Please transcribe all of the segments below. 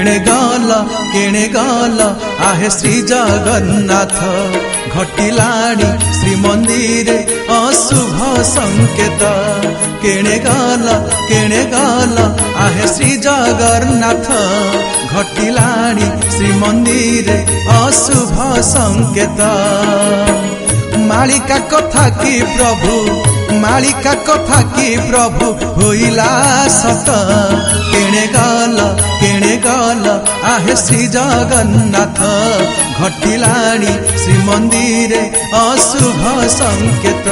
केणे गल आहे श्री जगन्नाथ घटिलाणी श्रीमंदिर अशुभ संकेत केणे गल आहे श्री जगन्नाथ घटिलाणी श्रीमंदिर अशुभ संकेत मालिका कथा की प्रभु होइला सत केणे गल आहे श्री जगन्नाथ घटिलाणी श्रीमंदिर अशुभ संकेत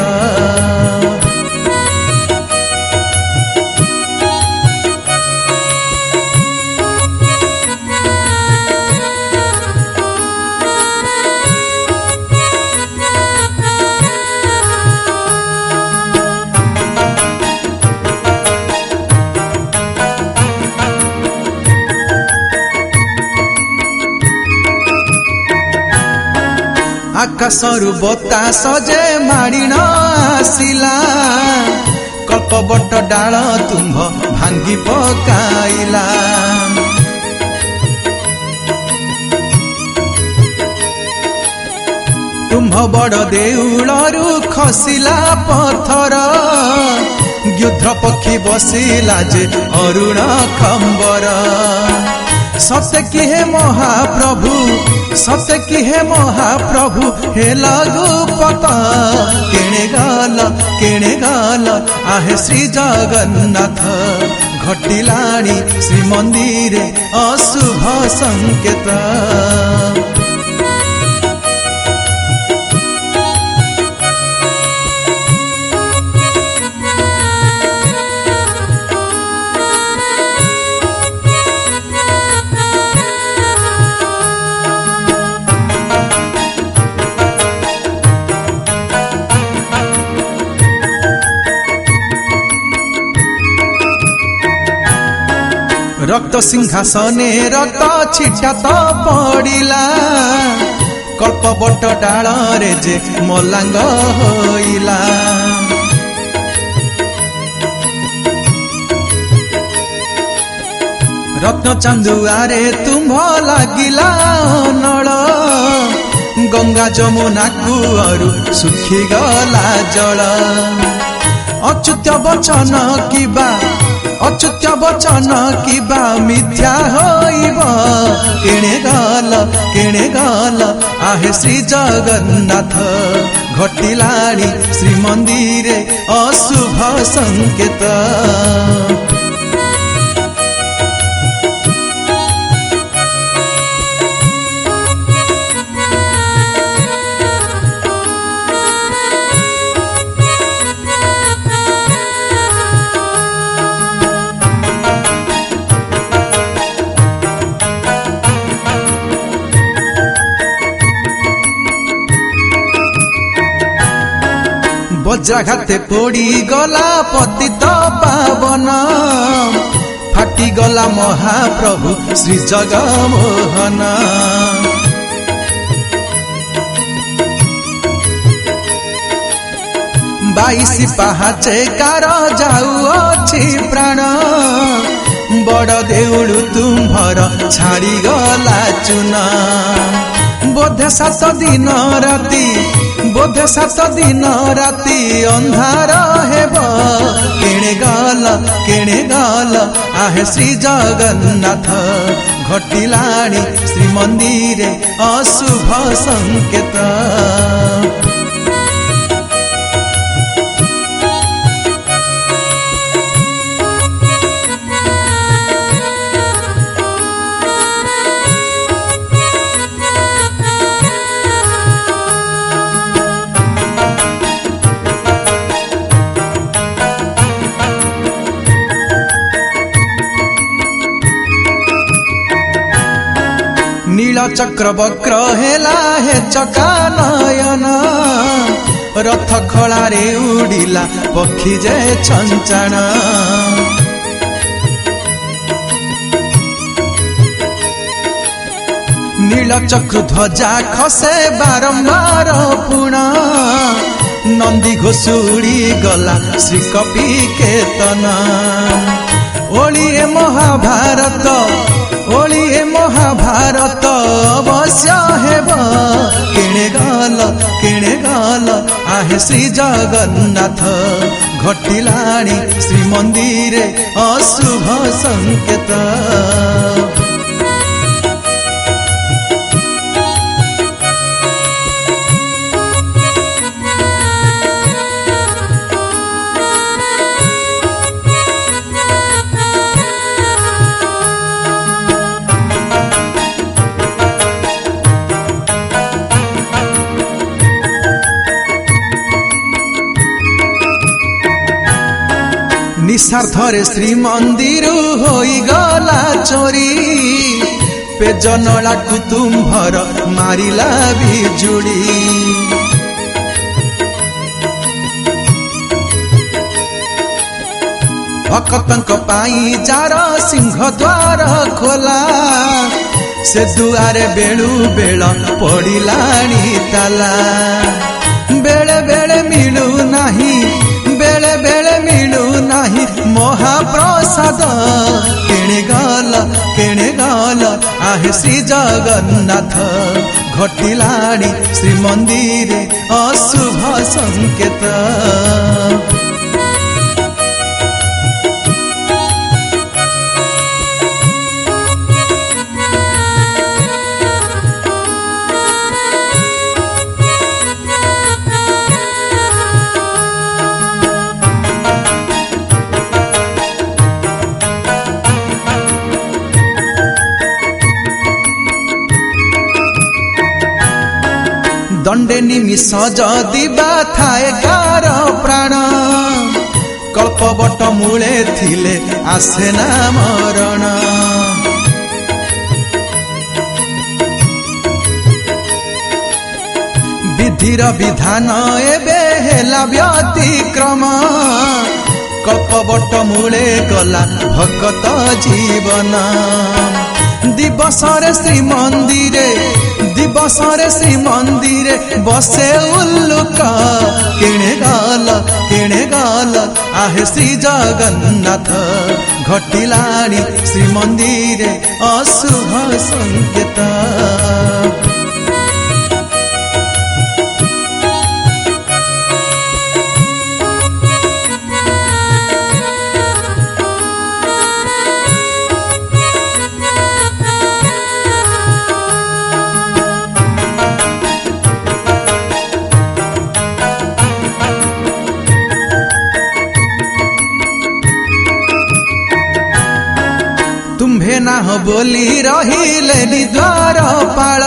आकाशरु बतास जे माड़ीन आसिला कल्पवट डाल तुम्भ भांगी पकाइला तुम्भ बड़ देउलरु खसिला पथर गिद्ध पक्षी बसिला जे अरुण खंबर सत्य की है महाप्रभु हे लघुपत केणे गल आहे श्री जगन्नाथ घटिलाणी श्रीमंदिर अशुभ संकेत रक्त सिंहासने रक्त छिटा तो पड़िला कल्पवट डाल रे जे मलांग होइला रत्न चांदुआरे तुम्भ लागिला नल गंगा जमुना कुअरु सुखी गला जल अच्युत वचन किबा मिथ्या होइब केणे गल आहे श्री जगन्नाथ घटिलाणी श्रीमंदिर अशुभ संकेत वज्राघाते पोड़ी गला पतित पावन फाटी गला महाप्रभु श्री जगमोहन बाईसी पहाचे कार जाऊअछि प्राण बड़ देउलु तुम्भर छाड़ी गला चुना बोधे 7 दिन राति अंधार हेब केणे गल आहे श्री जगन्नाथ घटिलाणी श्रीमंदिर अशुभ संकेत नील चक्र वक्र हेला हे चका नयन रथ खଳାରେ उड़िला पक्षी जे छंचण नील चक्र ध्वजा खसे बारंबार पुण नंदी घोषुड़ी गला श्री कपि केतन ओलिए महाभारत ओळिए महाभारत अवश्य हेब केणे गल आहे श्री जगन्नाथ घटिलाणी श्रीमंदिरे अशुभ संकेत निस्वार्थरे श्रीमंदिर होई गला चोरी पेजनला कुटुंबर मारिला बिजुड़ी भक्तंक पाई जार सिंह द्वार खोला से दुआरे बेलू बेल पड़िलाणी ताला बेले बेले मिलू नहीं बेले बेले मिलू नहीं महाप्रसाद केणे गल आहे श्री जगन्नाथ घटिलाणी श्रीमंदिरे अशुभ संकेत दंडे निमिष जदि बाथाए कार प्राण कल्पवट मूले थिले आसे ना मरण विधिर विधान एबे हेला व्यतिक्रम कल्पवट मूले गला भगत जीवन दिवसरे श्रीमंदिरे बसे उल्लुक केणे गल आहे श्री जगन्नाथ घटिलाणी श्रीमंदिरे अशुभ संकेत तुम्भे ना बोली रहिले द्वार पाल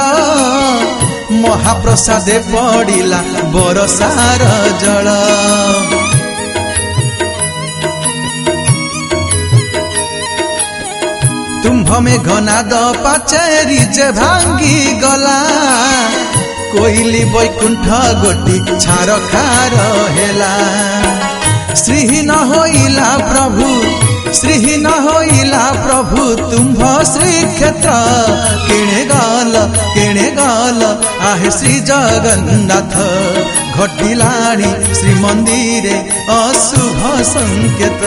महाप्रसादे पड़िला बरसार जल तुम्भ में घनाद पाचेरी जे भांगी गला कोइली बैकुंठ गोटी छार खार हेला श्रीहीन होइला प्रभु तुम्भ श्रीक्षेत्र केणे गल आहे श्री जगन्नाथ घटिलाणी श्रीमंदिरे अशुभ संकेत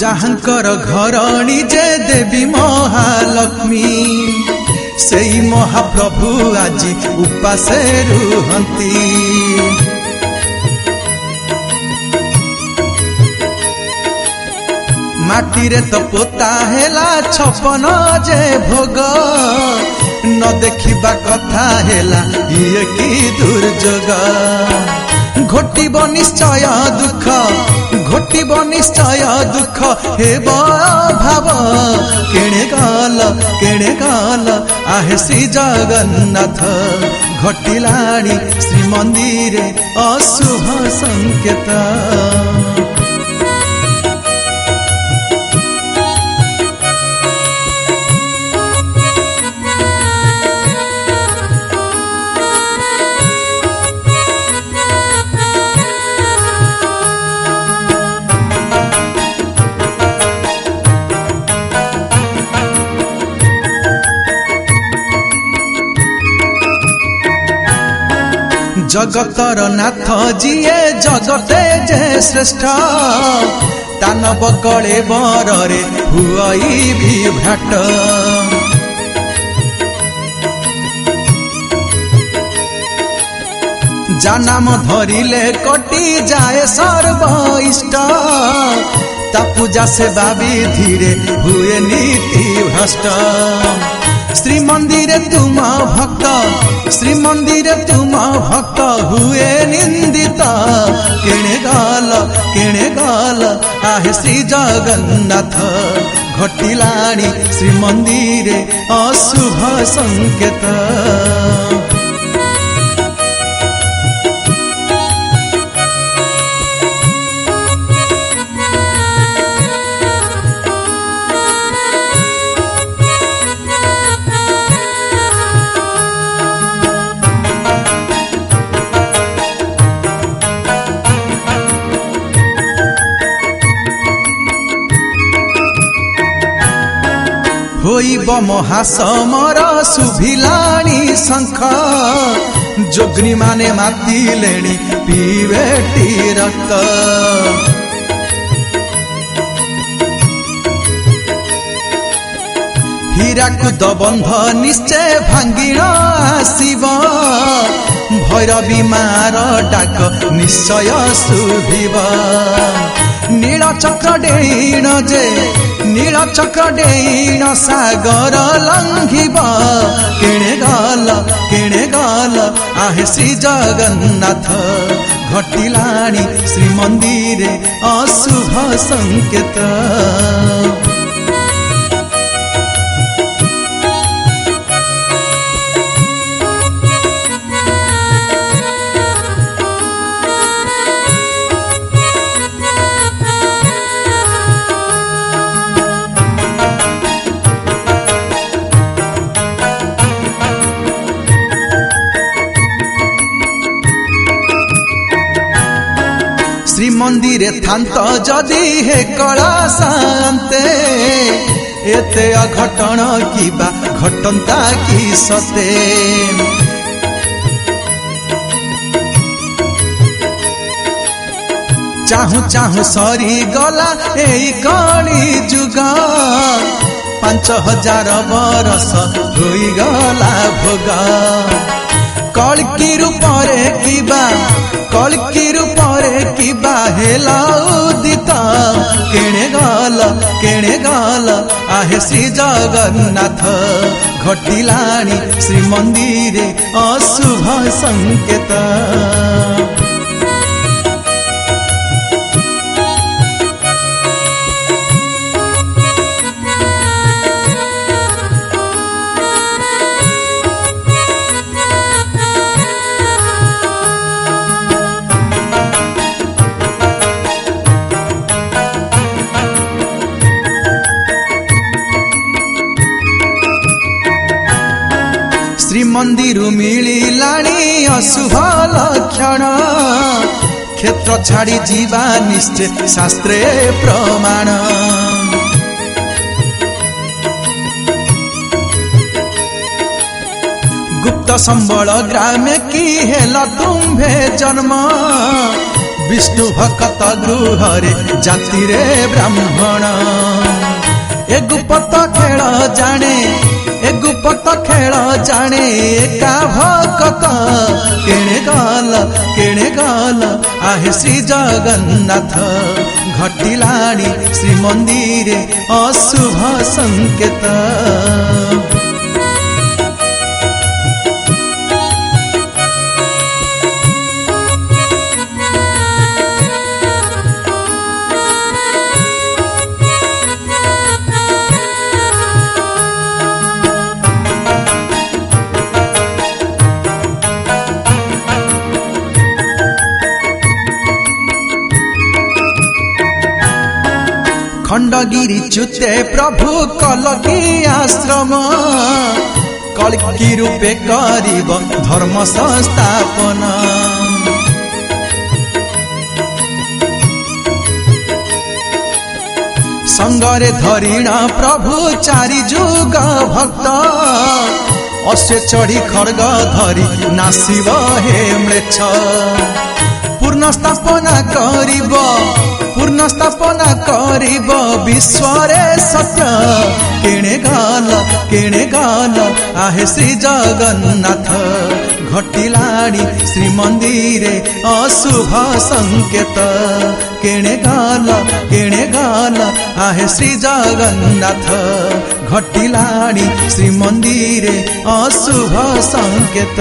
जहाँकर घरणी जे देवी महालक्ष्मी सेई महाप्रभु आज उपासे रुहंती माटीरे तो पोता हेला छपन जे भोग न देखिबा कथा हेला ये की दुर्जोग घोटिब निश्चय दुख हेब भाव केणे गल आहे श्री जगन्नाथ घटिलाणी श्रीमंदिरे अशुभ संकेत जगतर नाथ जिए जगते जे श्रेष्ठ दानव कले बरे हुई विभ्राट जानाम धरिले कटी जाए सर्व इष्ट ता पूजा सेवा विधिरे हुए नीति भ्रष्ट श्री मंदिरे तुम भक्त श्री मंदिरे तुम भक्त हुए निंदित केणे गाल आहे श्री जगन्नाथ घटिलाणी श्री मंदिरे अशुभ संकेत होइब महासमर सुभिलाणी शंख जोग्नी माने मातिलेणी पीवेटी रक्त हीराकुद बंध निश्चय भांगिण आसिब भैरवी मार डाक निश्चय शुभिब नील चक्र डेण जे नील चक्र डेण सागर लंघिब केणे गल आहे श्री जगन्नाथ घटिलाणी श्री मंदिरे अशुभ संकेत श्री मंदिरे थांत जदि हे कला शांते एते अघटन किबा घटंता की सते चाहू चाहू सरी गला एई कली जुग 5000 बरस होई गला भोग कलकी रूपरे किबा हेला उदित केणे गल आहे श्री जगन्नाथ घटिलाणी श्री मंदिरे अशुभ संकेत श्री मंदिर मिलिलाणी अशुभ लक्षण क्षेत्र छाड़ी जीवा निश्चय शास्त्रे प्रमाण गुप्त संबल ग्रामे की हेला तुम्भे जन्म विष्णु भक्त गृहरे जाति रे ब्राह्मण ए गुप्त खेल जाने गुप्त खेल जाने एका भक्त केणे गल आहे श्री जगन्नाथ घटिलाणी श्री मंदिरे अशुभ संकेत खंडगिरी च्युते प्रभु कलकी आश्रम कल्की रूपे करिब धर्म संस्थापन संगरे धरिण प्रभु चारि जुग भक्त अश्वे चढ़ी खड्ग धरी नासिब हे म्लेच्छ पूर्ण स्थापना करिब विश्वरे सत्य केणे गाल आहे श्री जगन्नाथ घटिलाणी श्रीमंदिरे अशुभ संकेत केणे गाल आहे श्री जगन्नाथ घटिलाणी श्रीमंदिरे अशुभ संकेत।